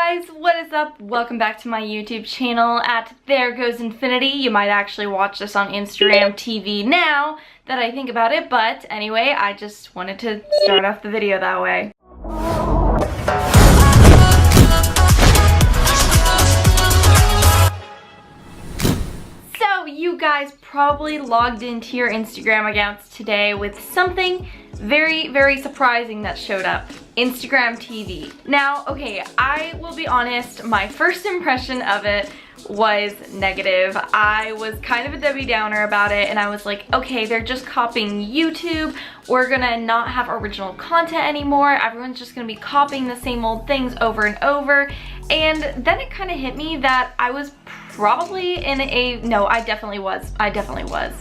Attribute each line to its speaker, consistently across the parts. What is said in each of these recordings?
Speaker 1: guys, what is up? Welcome back to my YouTube channel at There Goes Infinity. You might actually watch this on Instagram TV now that I think about it, but anyway, I just wanted to start off the video that way. So you guys probably logged into your Instagram accounts today with something very surprising that showed up. Instagram TV. Now, okay, I will be honest, my first impression of it was negative. I was kind of a Debbie Downer about it, and I was like, okay, they're just copying YouTube. We're gonna not have original content anymore. Everyone's just gonna be copying the same old things over and over. And then it kind of hit me that I was probably in I definitely was.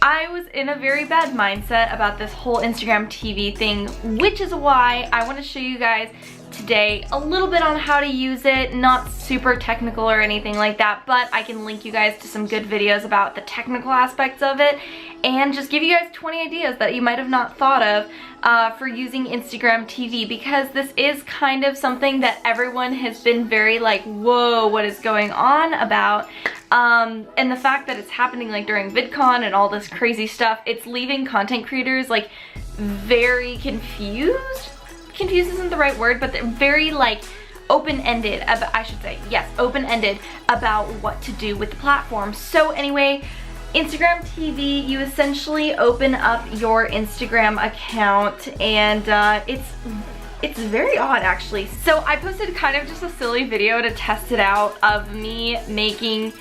Speaker 1: I was in a very bad mindset about this whole Instagram TV thing, which is why I want to show you guys today a little bit on how to use it. Not super technical or anything like that, but I can link you guys to some good videos about the technical aspects of it and just give you guys 20 ideas that you might have not thought of for using Instagram TV, because this is kind of something that everyone has been very like, whoa, what is going on about? And the fact that it's happening like during VidCon and all this crazy stuff, it's leaving content creators like very confused. Confused isn't the right word, but they're very like open-ended, I should say, yes, open-ended about what to do with the platform. So anyway, Instagram TV, you essentially open up your Instagram account, and it's very odd actually. So I posted kind of just a silly video to test it out of me making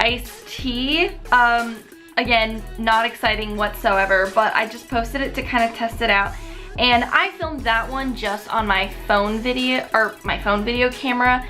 Speaker 1: iced tea. Again, not exciting whatsoever, but I just posted it to kind of test it out. And I filmed that one just on my phone video camera.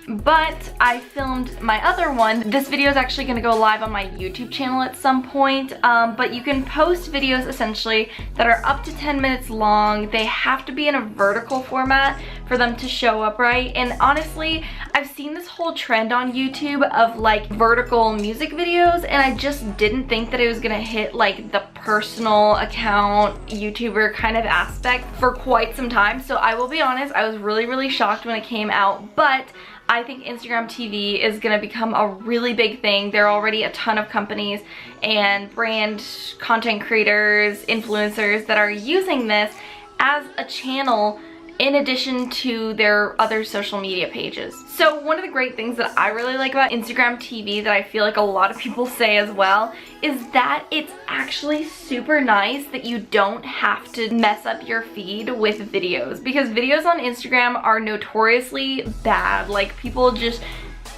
Speaker 1: But I filmed my other one. This video is actually gonna go live on my YouTube channel at some point. But you can post videos essentially that are up to 10 minutes long. They have to be in a vertical format for them to show up right. And honestly, I've seen this whole trend on YouTube of like vertical music videos, and I just didn't think that it was gonna hit like the personal account YouTuber kind of aspect for quite some time. So I will be honest, I was really shocked when it came out, but I think Instagram TV is gonna become a really big thing. There are already a ton of companies and brand content creators, influencers that are using this as a channel in addition to their other social media pages. So one of the great things that I really like about Instagram TV that I feel like a lot of people say as well is that it's actually super nice that you don't have to mess up your feed with videos, because videos on Instagram are notoriously bad. Like, people just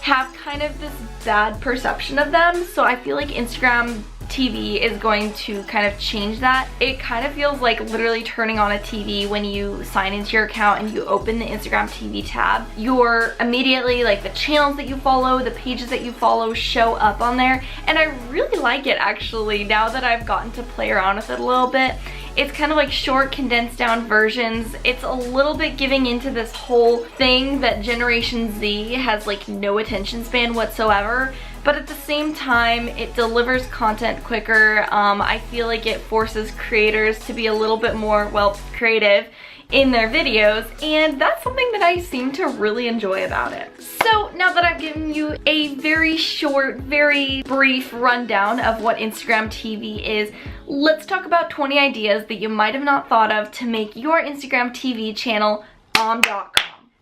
Speaker 1: have kind of this bad perception of them. So I feel like Instagram TV is going to kind of change that. It kind of feels like literally turning on a TV when you sign into your account and you open the Instagram TV tab. You're immediately, like, the channels that you follow, the pages that you follow show up on there, and I really like it actually now that I've gotten to play around with it a little bit. It's kind of like short, condensed down versions. It's a little bit giving into this whole thing that Generation Z has like no attention span whatsoever, but at the same time, it delivers content quicker. I feel like it forces creators to be a little bit more, well, creative in their videos, and that's something that I seem to really enjoy about it. So now that I've given you a very short, very brief rundown of what Instagram TV is, let's talk about 20 ideas that you might have not thought of to make your Instagram TV channel .com.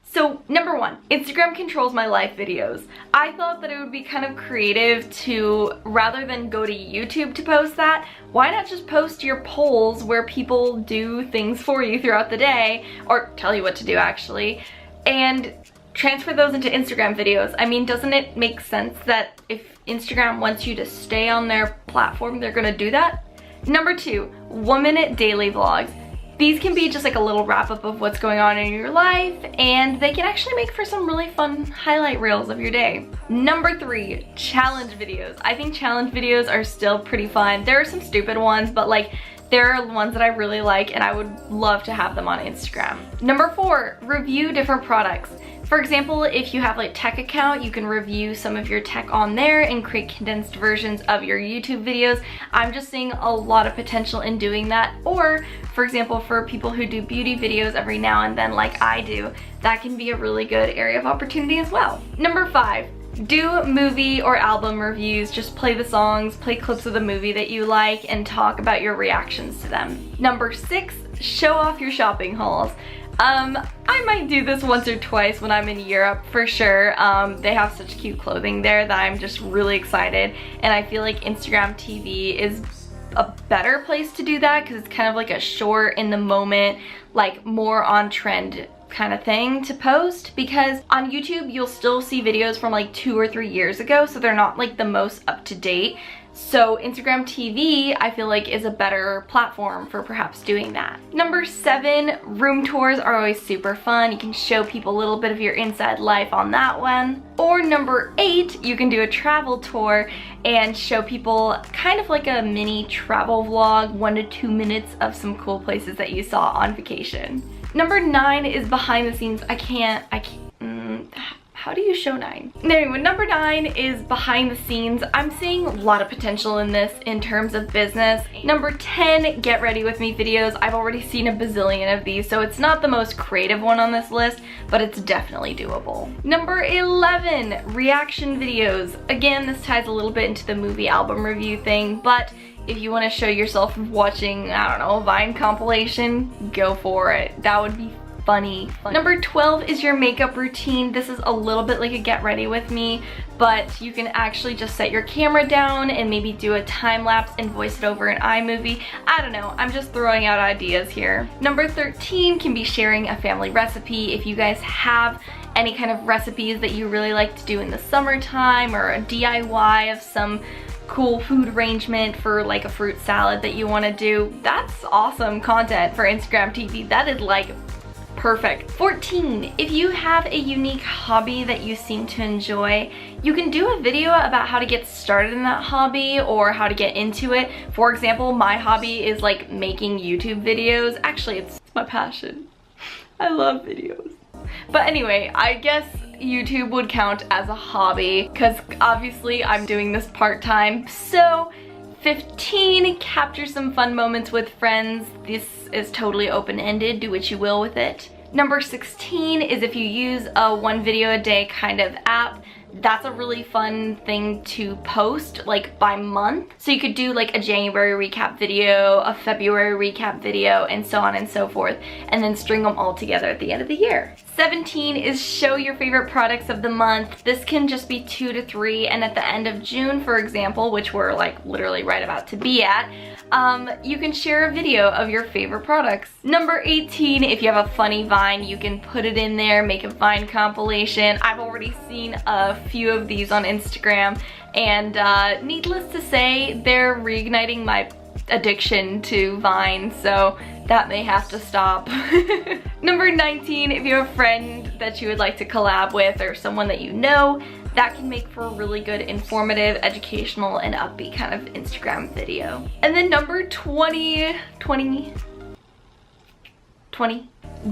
Speaker 1: So number one, Instagram controls my life videos. I thought that it would be kind of creative to, rather than go to YouTube to post that, why not just post your polls where people do things for you throughout the day, or tell you what to do actually, and transfer those into Instagram videos. I mean, doesn't it make sense that if Instagram wants you to stay on their platform, they're gonna do that? Number two, 1-minute daily vlogs. These can be just like a little wrap up of what's going on in your life, and they can actually make for some really fun highlight reels of your day. Number three, challenge videos. I think challenge videos are still pretty fun. There are some stupid ones, but like They're ones that I really like and I would love to have them on Instagram. Number 4, review different products. For example, if you have like tech account, you can review some of your tech on there and create condensed versions of your YouTube videos. I'm just seeing a lot of potential in doing that. Or for example, for people who do beauty videos every now and then like I do, that can be a really good area of opportunity as well. Number 5, do movie or album reviews. Just play the songs, play clips of the movie that you like, and talk about your reactions to them. Number 6, show off your shopping hauls. I might do this once or twice when I'm in Europe for sure. They have such cute clothing there that I'm just really excited, and I feel like Instagram TV is a better place to do that because it's kind of like a short in the moment, like more on trend kind of thing to post, because on YouTube you'll still see videos from like 2 or 3 years ago, so they're not like the most up to date. So Instagram TV, I feel like, is a better platform for perhaps doing that. Number 7, room tours are always super fun. You can show people a little bit of your inside life on that one. Or number 8, you can do a travel tour and show people kind of like a mini travel vlog, 1 to 2 minutes of some cool places that you saw on vacation. Number 9 is behind the scenes. How do you show 9? Anyway, number 9 is behind the scenes. I'm seeing a lot of potential in this in terms of business. Number 10, get ready with me videos. I've already seen a bazillion of these, so it's not the most creative one on this list, but it's definitely doable. Number 11, reaction videos. Again, this ties a little bit into the movie album review thing, but if you want to show yourself watching, I don't know, a Vine compilation, go for it. That would be funny. Number 12 is your makeup routine. This is a little bit like a get ready with me, but you can actually just set your camera down and maybe do a time lapse and voice it over in iMovie. I don't know, I'm just throwing out ideas here. Number 13 can be sharing a family recipe. If you guys have any kind of recipes that you really like to do in the summertime, or a DIY of some cool food arrangement for like a fruit salad that you want to do, that's awesome content for Instagram TV. That is like perfect. 14, if you have a unique hobby that you seem to enjoy, you can do a video about how to get started in that hobby or how to get into it. For example, my hobby is like making YouTube videos. Actually, it's my passion. I love videos. But anyway, I guess YouTube would count as a hobby because obviously I'm doing this part-time. So 15, capture some fun moments with friends. This is totally open-ended, do what you will with it. Number 16 is if you use a 1 video a day kind of app. That's a really fun thing to post like by month. So you could do like a January recap video, a February recap video, and so on and so forth, and then string them all together at the end of the year. 17 is show your favorite products of the month. This can just be 2 to 3, and at the end of June, for example, which we're like literally right about to be at, you can share a video of your favorite products. Number 18, if you have a funny Vine, you can put it in there, make a Vine compilation. I've already seen a few of these on Instagram, and needless to say, they're reigniting my addiction to Vine, so that may have to stop. Number 19, if you have a friend that you would like to collab with or someone that you know, that can make for a really good, informative, educational, and upbeat kind of Instagram video. And then number 20,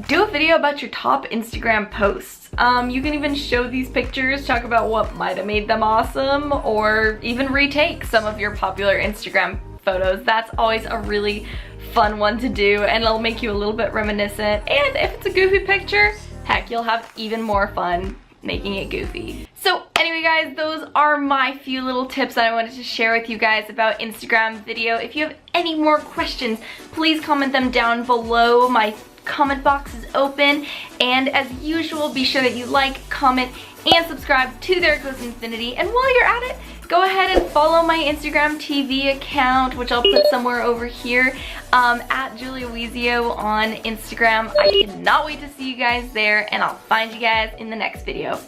Speaker 1: do a video about your top Instagram posts. You can even show these pictures, talk about what might have made them awesome, or even retake some of your popular Instagram photos. That's always a really fun one to do, and it'll make you a little bit reminiscent. And if it's a goofy picture, heck, you'll have even more fun making it goofy. So anyway guys, those are my few little tips that I wanted to share with you guys about Instagram video. If you have any more questions, please comment them down below. My comment box is open, and as usual, be sure that you like, comment, and subscribe to There Goes Infinity. And while you're at it, go ahead and follow my Instagram TV account, which I'll put somewhere over here, at Julia Weezio on Instagram. I cannot wait to see you guys there, and I'll find you guys in the next video.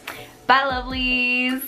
Speaker 1: Bye, lovelies.